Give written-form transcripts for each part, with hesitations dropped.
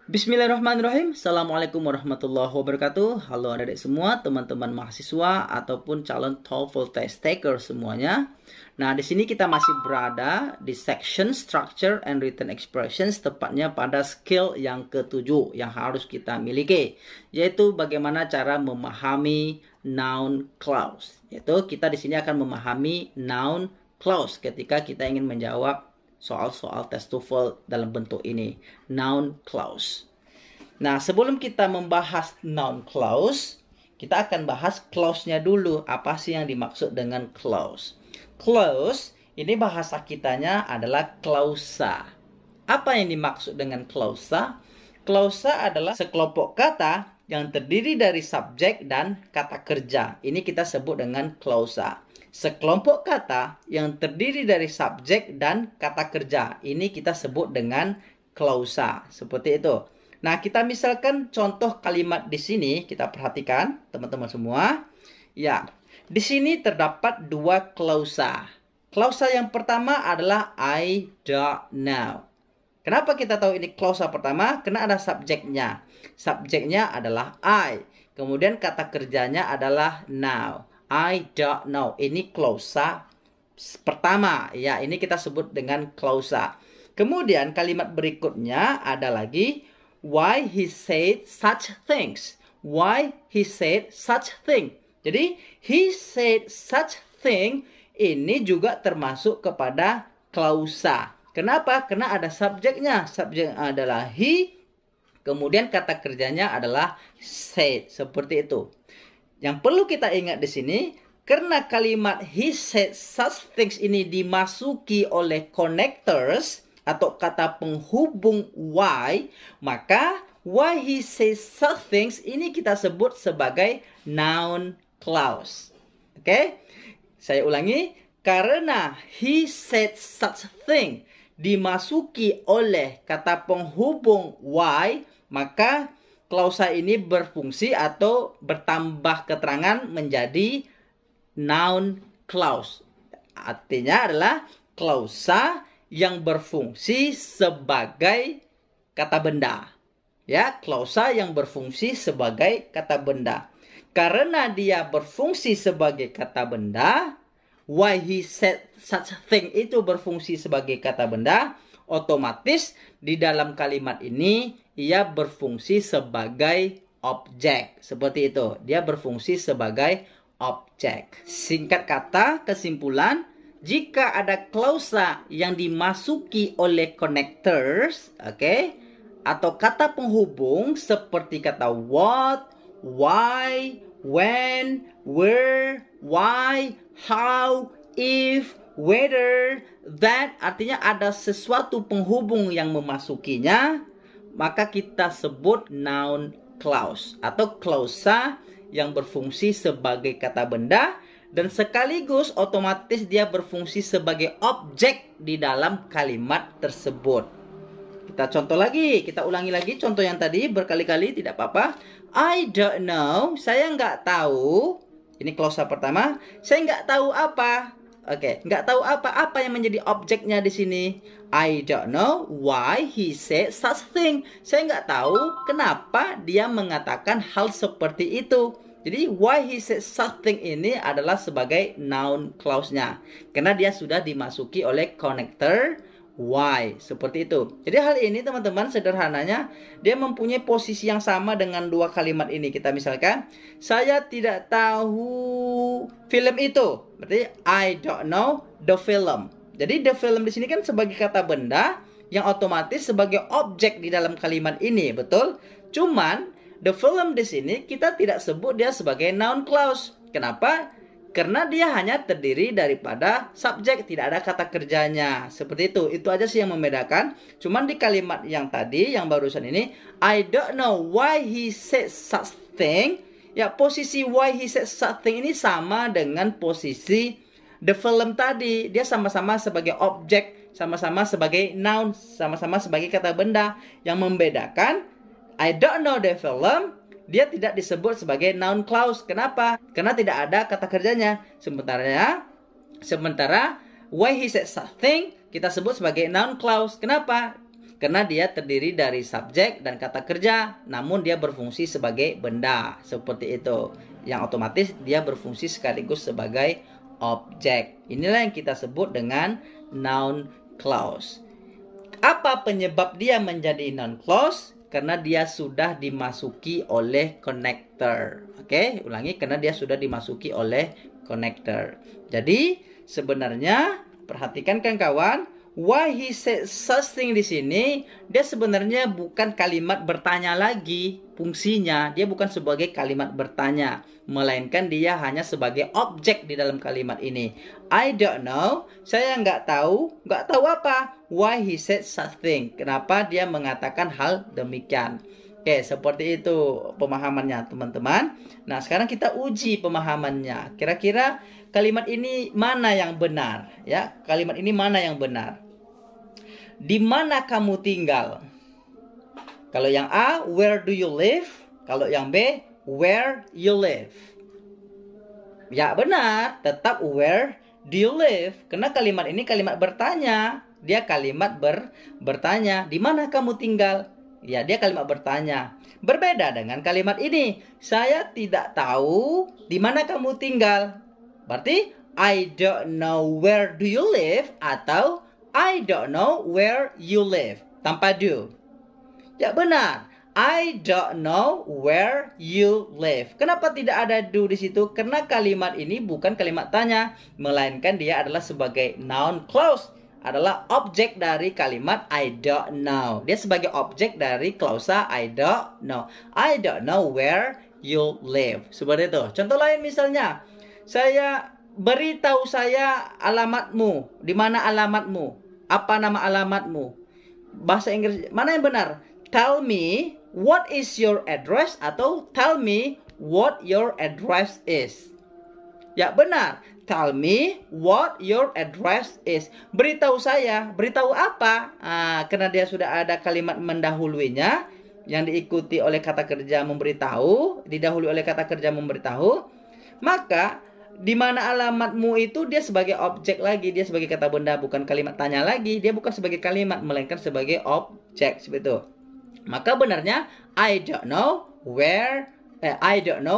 Bismillahirrahmanirrahim. Assalamualaikum warahmatullahi wabarakatuh. Halo adik-adik semua, teman-teman mahasiswa ataupun calon TOEFL test taker semuanya. Nah, di sini kita masih berada di section structure and written expressions, tepatnya pada skill yang ketujuh yang harus kita miliki, yaitu bagaimana cara memahami noun clause. Yaitu kita di sini akan memahami noun clause ketika kita ingin menjawab soal-soal tes TOEFL dalam bentuk ini, noun clause. Nah, sebelum kita membahas noun clause, kita akan bahas clause-nya dulu. Apa sih yang dimaksud dengan clause? Clause, ini bahasa kitanya adalah klausa. Apa yang dimaksud dengan klausa? Klausa adalah sekelompok kata yang terdiri dari subjek dan kata kerja. Ini kita sebut dengan klausa. Sekelompok kata yang terdiri dari subjek dan kata kerja. Ini kita sebut dengan klausa. Seperti itu. Nah, kita misalkan contoh kalimat di sini. Kita perhatikan, teman-teman semua. Ya, di sini terdapat dua klausa. Klausa yang pertama adalah I don't know. Kenapa kita tahu ini klausa pertama? Karena ada subjeknya. Subjeknya adalah I. Kemudian kata kerjanya adalah now. I don't know. Ini klausa pertama. Ya, ini kita sebut dengan klausa. Kemudian kalimat berikutnya ada lagi why he said such things. Why he said such thing. Jadi, he said such thing ini juga termasuk kepada klausa. Kenapa? Karena ada subjeknya. Subjeknya adalah he. Kemudian kata kerjanya adalah said. Seperti itu. Yang perlu kita ingat di sini, karena kalimat he said such things ini dimasuki oleh connectors atau kata penghubung why, maka why he says such things ini kita sebut sebagai noun clause. Oke? Saya ulangi, karena he said such thing dimasuki oleh kata penghubung why, maka klausa ini berfungsi atau bertambah keterangan menjadi noun clause. Artinya adalah klausa yang berfungsi sebagai kata benda. Ya, klausa yang berfungsi sebagai kata benda. Karena dia berfungsi sebagai kata benda, why he said such thing itu berfungsi sebagai kata benda, otomatis di dalam kalimat ini ia berfungsi sebagai objek. Seperti itu. Dia berfungsi sebagai objek. Singkat kata, kesimpulan, jika ada klausa yang dimasuki oleh connectors, atau kata penghubung seperti kata what, why, when, where, why, how, if, whether, that, artinya ada sesuatu penghubung yang memasukinya, maka kita sebut noun clause atau klausa yang berfungsi sebagai kata benda dan sekaligus otomatis dia berfungsi sebagai objek di dalam kalimat tersebut. Kita contoh lagi, kita ulangi lagi contoh yang tadi berkali-kali, tidak apa-apa. I don't know, saya nggak tahu. Ini klausa pertama, saya nggak tahu apa. Nggak tahu apa yang menjadi objeknya di sini. I don't know why he said such thing. Saya nggak tahu kenapa dia mengatakan hal seperti itu. Jadi why he said such thing ini adalah sebagai noun clause-nya. Karena dia sudah dimasuki oleh connector why. Seperti itu. Jadi hal ini teman-teman sederhananya dia mempunyai posisi yang sama dengan dua kalimat ini. Kita misalkan, saya tidak tahu film itu. Berarti I don't know the film. Jadi the film di sini kan sebagai kata benda yang otomatis sebagai objek di dalam kalimat ini, betul? Cuman the film di sini kita tidak sebut dia sebagai noun clause. Kenapa? Karena dia hanya terdiri daripada subjek, tidak ada kata kerjanya. Seperti itu. Itu aja sih yang membedakan. Cuman di kalimat yang tadi, yang barusan ini, I don't know why he said such thing. Ya, posisi why he said such thing ini sama dengan posisi the film tadi. Dia sama-sama sebagai objek, sama-sama sebagai noun, sama-sama sebagai kata benda. Yang membedakan, I don't know the film, dia tidak disebut sebagai noun clause. Kenapa? Karena tidak ada kata kerjanya. Sementara why he said something kita sebut sebagai noun clause. Kenapa? Karena dia terdiri dari subjek dan kata kerja, namun dia berfungsi sebagai benda. Seperti itu. Yang otomatis dia berfungsi sekaligus sebagai objek. Inilah yang kita sebut dengan noun clause. Apa penyebab dia menjadi noun clause? Karena dia sudah dimasuki oleh connector. Oke, ulangi, karena dia sudah dimasuki oleh connector. Jadi sebenarnya perhatikan kan kawan, why he said such thing di sini, dia sebenarnya bukan kalimat bertanya lagi. Fungsinya dia bukan sebagai kalimat bertanya, melainkan dia hanya sebagai objek di dalam kalimat ini. I don't know, saya nggak tahu apa. Why he said such thing, kenapa dia mengatakan hal demikian. Oke, seperti itu pemahamannya teman-teman. Nah, sekarang kita uji pemahamannya. Kira-kira kalimat ini mana yang benar? Ya, kalimat ini mana yang benar? Di mana kamu tinggal? Kalau yang A, where do you live? Kalau yang B, where you live? Ya benar, tetap where do you live? Karena kalimat ini kalimat bertanya. Dia kalimat bertanya. Di mana kamu tinggal? Ya, dia kalimat bertanya. Berbeda dengan kalimat ini. Saya tidak tahu di mana kamu tinggal. Berarti, I don't know where do you live atau I don't know where you live. Tanpa do. Ya benar. I don't know where you live. Kenapa tidak ada do di situ? Karena kalimat ini bukan kalimat tanya, melainkan dia adalah sebagai noun clause. Adalah objek dari kalimat I don't know. Dia sebagai objek dari klausa I don't know. I don't know where you live. Seperti itu. Contoh lain misalnya, beritahu saya alamatmu. Di mana alamatmu? Apa nama alamatmu? Bahasa Inggris mana yang benar? Tell me what is your address atau tell me what your address is. Ya benar. Tell me what your address is. Beritahu saya. Beritahu apa? Karena dia sudah ada kalimat mendahulunya yang diikuti oleh kata kerja memberitahu, didahului oleh kata kerja memberitahu, maka di mana alamatmu itu dia sebagai objek lagi, dia sebagai kata benda, bukan kalimat tanya lagi, dia bukan sebagai kalimat melainkan sebagai objek seperti itu. Maka benarnya I don't know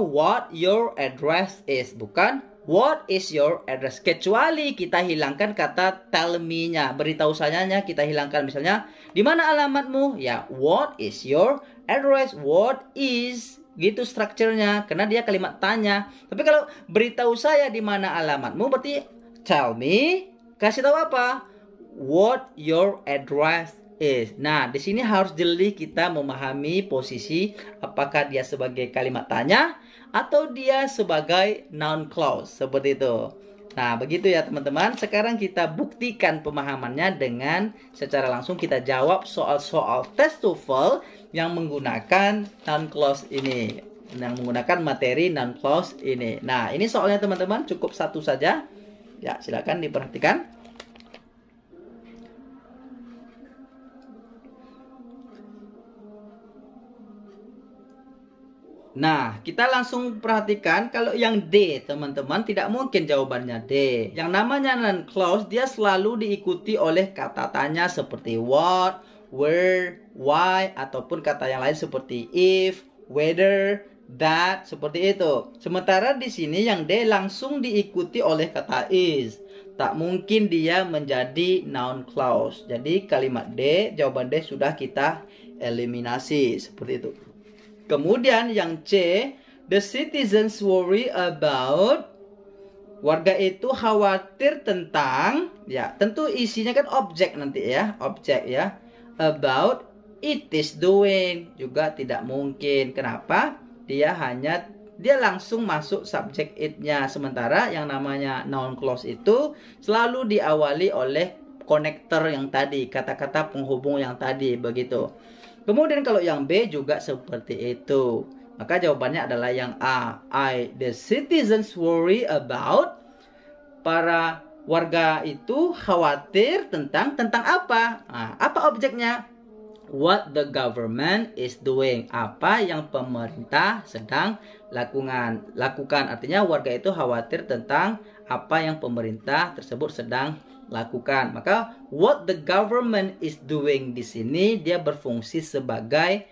what your address is, bukan what is your address. Kecuali kita hilangkan kata tell me-nya, beritahu sayanya kita hilangkan. Misalnya, di mana alamatmu? Ya, what is your address? What is, gitu strukturnya, karena dia kalimat tanya. Tapi kalau beritahu saya di mana alamatmu, berarti tell me, kasih tahu apa? What your address is. Nah, di sini harus jeli kita memahami posisi apakah dia sebagai kalimat tanya atau dia sebagai noun clause, seperti itu. Nah, begitu ya teman-teman. Sekarang kita buktikan pemahamannya dengan secara langsung kita jawab soal-soal tes TOEFL yang menggunakan noun clause ini, yang menggunakan materi noun clause ini. Nah, ini soalnya teman-teman, cukup satu saja. Ya, silakan diperhatikan. Nah, kita langsung perhatikan kalau yang D, teman-teman, tidak mungkin jawabannya D. Yang namanya noun clause, dia selalu diikuti oleh kata tanya seperti what, where, why, ataupun kata yang lain seperti if, whether, that, seperti itu. Sementara di sini yang D langsung diikuti oleh kata is. Tak mungkin dia menjadi noun clause. Jadi kalimat D, jawaban D sudah kita eliminasi, seperti itu. Kemudian yang C, the citizens worry about, warga itu khawatir tentang, ya tentu isinya kan objek nanti ya, objek ya. About it is doing, juga tidak mungkin. Kenapa? Dia langsung masuk subjek it-nya. Sementara yang namanya noun clause itu selalu diawali oleh connector yang tadi, kata-kata penghubung yang tadi, begitu. Kemudian kalau yang B juga seperti itu. Maka jawabannya adalah yang A. The citizens worry about, para warga itu khawatir tentang apa? Apa objeknya? What the government is doing. Apa yang pemerintah sedang lakukan. Artinya warga itu khawatir tentang apa yang pemerintah tersebut sedang lakukan. Maka what the government is doing di sini dia berfungsi sebagai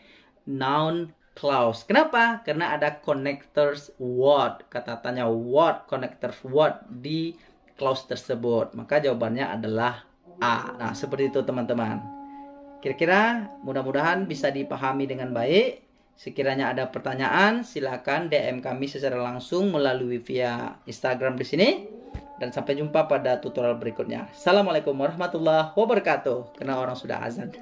noun clause. Kenapa? Karena ada connectors what. Kata tanya what, connectors what di clause tersebut. Maka jawabannya adalah A. Nah, seperti itu teman-teman. Kira-kira mudah-mudahan bisa dipahami dengan baik. Sekiranya ada pertanyaan, silakan DM kami secara langsung melalui via Instagram di sini. Dan sampai jumpa pada tutorial berikutnya. Assalamualaikum warahmatullahi wabarakatuh. Karena orang sudah azan.